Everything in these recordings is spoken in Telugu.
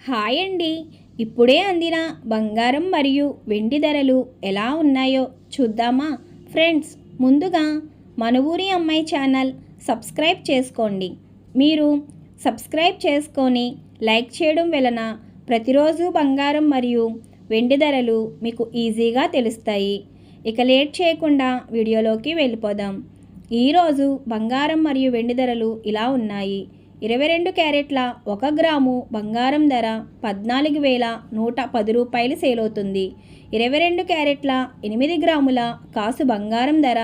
హాయ్ అండి. ఇప్పుడే అందిన బంగారం మరియు వెండి ధరలు ఎలా ఉన్నాయో చూద్దామా ఫ్రెండ్స్? ముందుగా మన ఊరి అమ్మాయి ఛానల్ సబ్స్క్రైబ్ చేసుకోండి. మీరు సబ్స్క్రైబ్ చేసుకొని లైక్ చేయడం వలన ప్రతిరోజు బంగారం మరియు వెండి ధరలు మీకు ఈజీగా తెలుస్తాయి. ఇక లేట్ చేయకుండా వీడియోలోకి వెళ్ళిపోదాం. ఈరోజు బంగారం మరియు వెండి ధరలు ఇలా ఉన్నాయి. 22 క్యారెట్ల 1 గ్రాము బంగారం ధర 14,110 రూపాయలు సేల్ అవుతుంది. 22 క్యారెట్ల 8 గ్రాముల కాసు బంగారం ధర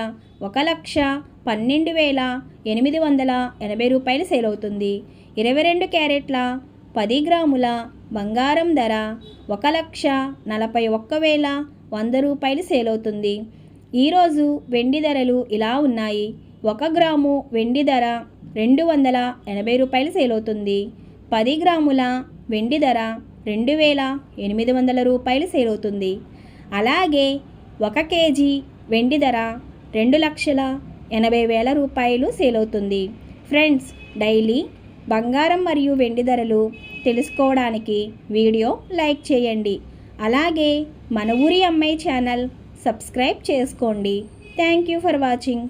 1,12,880 రూపాయలు సేల్ అవుతుంది. 22 క్యారెట్ల 10 గ్రాముల బంగారం ధర 1,41,100 రూపాయలు సేల్ అవుతుంది. ఈరోజు వెండి ధరలు ఇలా ఉన్నాయి. 1 గ్రాము వెండి ధర 280 రూపాయలు సేల్ అవుతుంది. 10 గ్రాముల వెండి ధర 2,800 రూపాయలు సేల్ అవుతుంది. అలాగే 1 కేజీ వెండి ధర 2,80,000 రూపాయలు సేల్ అవుతుంది. ఫ్రెండ్స్, డైలీ బంగారం మరియు వెండి ధరలు తెలుసుకోవడానికి వీడియో లైక్ చేయండి. అలాగే మన ఊరి అమ్మాయి ఛానల్ సబ్స్క్రైబ్ చేసుకోండి. Thank you for watching.